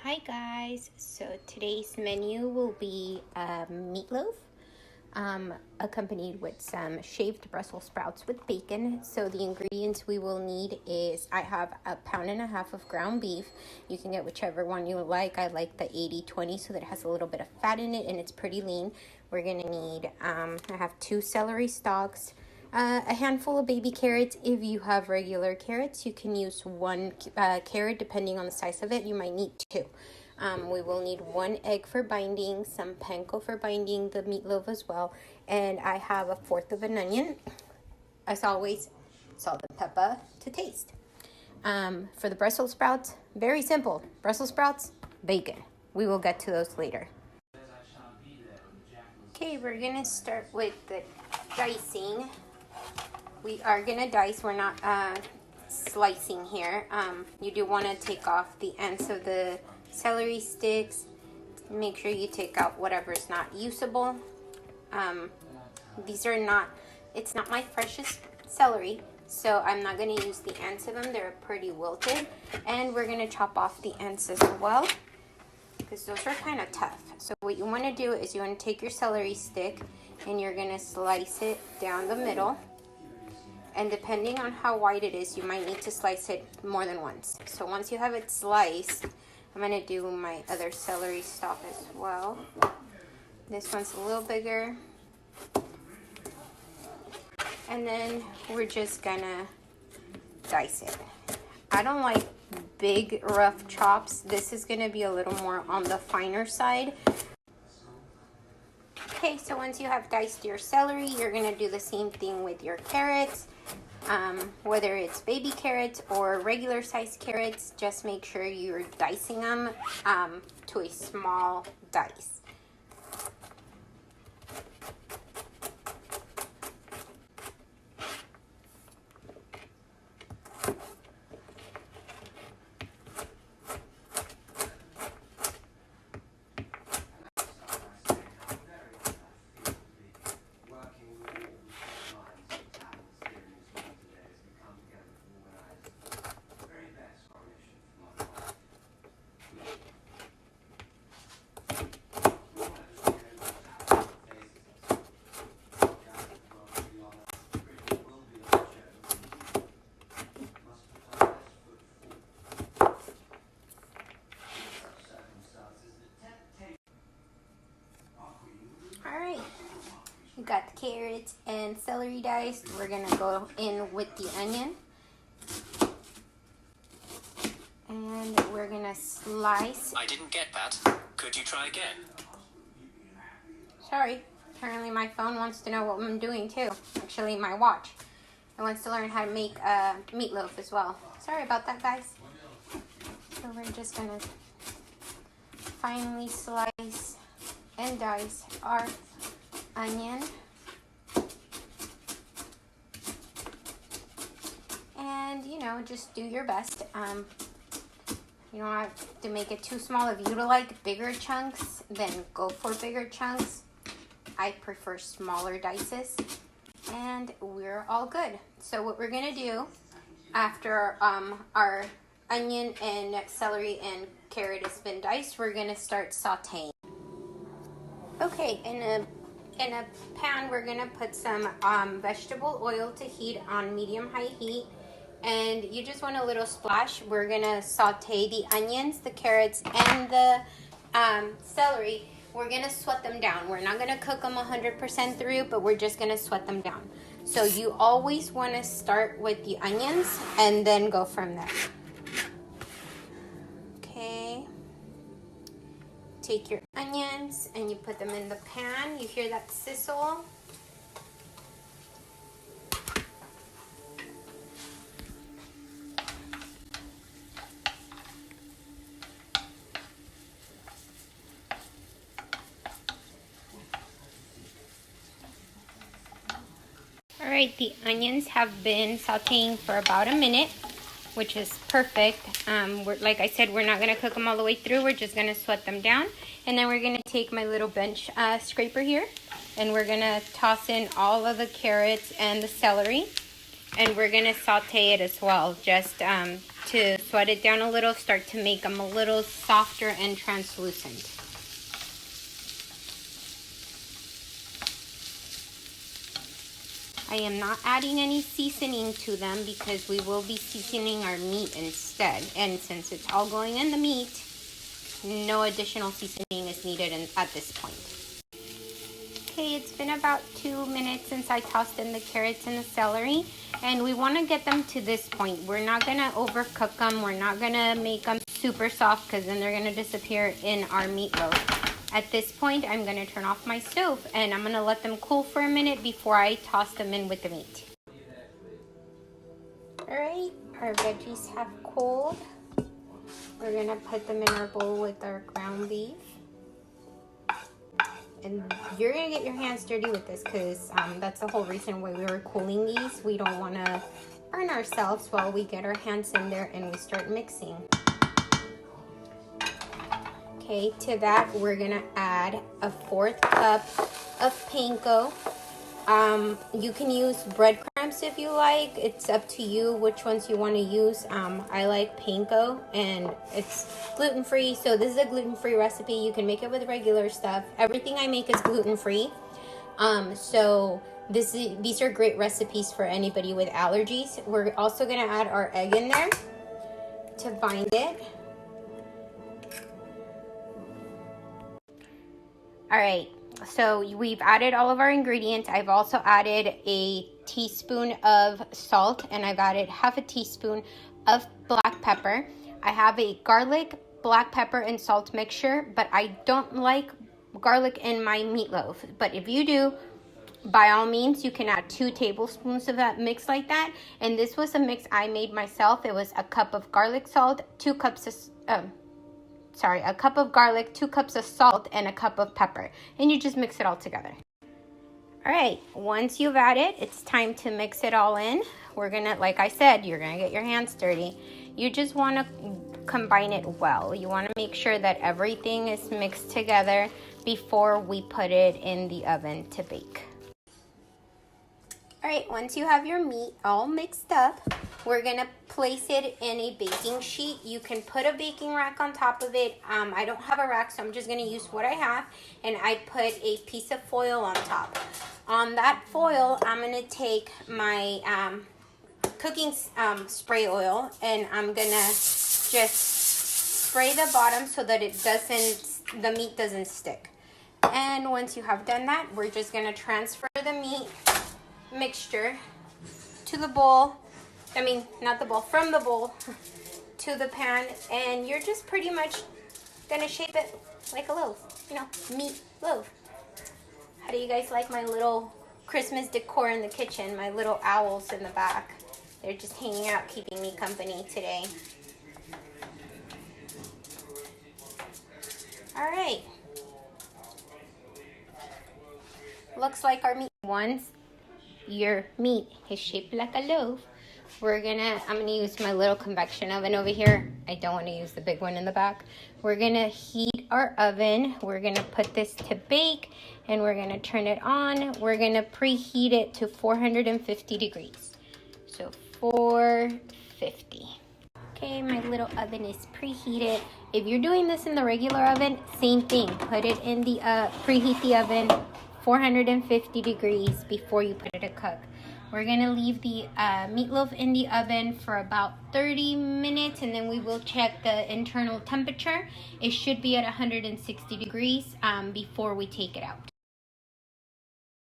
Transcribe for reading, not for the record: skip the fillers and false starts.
Hi guys, so today's menu will be meatloaf accompanied with some shaved Brussels sprouts with bacon. So the ingredients we will need is I have 1.5 pounds of ground beef. You can get whichever one you like. I like the 80/20 so that it has a little bit of fat in it and it's pretty lean. We're gonna need, I have 2 celery stalks, a handful of baby carrots. If you have regular carrots, you can use 1 carrot depending on the size of it. You might need 2. We will need 1 egg for binding, some panko for binding the meatloaf as well, and I have 1/4 of an onion. As always, salt and pepper to taste. For the Brussels sprouts, very simple. Brussels sprouts, bacon. We will get to those later. Okay, we're gonna start with the dicing. We are gonna dice, we're not slicing here. You do wanna take off the ends of the celery sticks. Make sure you take out whatever's not usable. These are not, it's not my freshest celery, so I'm not gonna use the ends of them. They're pretty wilted. And we're gonna chop off the ends as well, because those are kind of tough. So what you wanna do is you wanna take your celery stick and you're gonna slice it down the middle. And depending on how wide it is, you might need to slice it more than once. So once you have it sliced, I'm gonna do my other celery stalk as well. This one's a little bigger. And then we're just gonna dice it. I don't like big rough chops. This is gonna be a little more on the finer side. Okay, so once you have diced your celery, you're gonna do the same thing with your carrots. Whether it's baby carrots or regular sized carrots, just make sure you're dicing them to a small dice. Alright, we got the carrots and celery diced. We're gonna go in with the onion. And we're gonna slice. I didn't get that. Could you try again? Sorry, apparently my phone wants to know what I'm doing too. Actually, my watch. It wants to learn how to make meatloaf as well. Sorry about that, guys. So we're just gonna finely slice and dice our onion. And, you know, just do your best. You don't have to make it too small. If you like bigger chunks, then go for bigger chunks. I prefer smaller dices. And we're all good. So what we're gonna do after our onion and celery and carrot has been diced, we're gonna start sauteing. Okay, in a pan, we're gonna put some vegetable oil to heat on medium-high heat. And you just want a little splash. We're gonna saute the onions, the carrots, and the celery. We're gonna sweat them down. We're not gonna cook them 100% through, but we're just gonna sweat them down. So you always wanna start with the onions and then go from there. Okay. Take your onions and you put them in the pan. You hear that sizzle? Alright, the onions have been sauteing for about a minute, which is perfect. Like I said, we're not going to cook them all the way through. We're just going to sweat them down. And then we're going to take my little bench scraper here, and we're going to toss in all of the carrots and the celery. And we're gonna saute it as well, just to sweat it down a little, start to make them a little softer and translucent. I am not adding any seasoning to them because we will be seasoning our meat instead. And since it's all going in the meat, no additional seasoning is needed at this point. Okay, it's been about 2 minutes since I tossed in the carrots and the celery, and we want to get them to this point. We're not going to overcook them. We're not going to make them super soft because then they're going to disappear in our meatloaf. At this point, I'm going to turn off my stove and I'm going to let them cool for a minute before I toss them in with the meat. All right, our veggies have cooled. We're going to put them in our bowl with our ground beef. And you're going to get your hands dirty with this because that's the whole reason why we were cooling these. We don't want to burn ourselves while we get our hands in there and we start mixing. Okay, to that we're going to add a 1/4 cup of panko. You can use breadcrumbs if you like. It's up to you which ones you want to use. I like panko and it's gluten-free, so this is a gluten-free recipe. You can make it with regular stuff. Everything I make is gluten-free. So these are great recipes for anybody with allergies. We're also going to add our egg in there to bind it. All right. So we've added all of our ingredients. I've also added a teaspoon of salt and I've added 1/2 teaspoon of black pepper. I have a garlic, black pepper, and salt mixture, but I don't like garlic in my meatloaf. But if you do, by all means, you can add 2 tablespoons of that mix like that. And this was a mix I made myself. It was a cup of garlic salt, 2 cups of a cup of garlic, 2 cups of salt, and a cup of pepper. And you just mix it all together. All right, once you've added, it's time to mix it all in. We're gonna, like I said, you're gonna get your hands dirty. You just wanna combine it well. You wanna make sure that everything is mixed together before we put it in the oven to bake. All right, once you have your meat all mixed up, we're gonna place it in a baking sheet. You can put a baking rack on top of it. I don't have a rack, so I'm just gonna use what I have, and I put a piece of foil on top. On that foil, I'm gonna take my cooking spray oil, and I'm gonna just spray the bottom so that the meat doesn't stick. And once you have done that, we're just gonna transfer the meat mixture to the bowl. Not the bowl, from the bowl to the pan, and you're just pretty much gonna shape it like a loaf, meat loaf. How do you guys like my little Christmas decor in the kitchen? My little owls in the back. They're just hanging out, keeping me company today. All right. Looks like our meat. Once your meat is shaped like a loaf, I'm gonna use my little convection oven over here. I don't want to use the big one in the back. We're gonna heat our oven. We're gonna put this to bake and we're gonna turn it on. We're gonna preheat it to 450 degrees. So 450. Okay, my little oven is preheated. If you're doing this in the regular oven, same thing. Put it in the preheat the oven 450 degrees before you put it to cook. We're gonna leave the meatloaf in the oven for about 30 minutes and then we will check the internal temperature. It should be at 160 degrees before we take it out.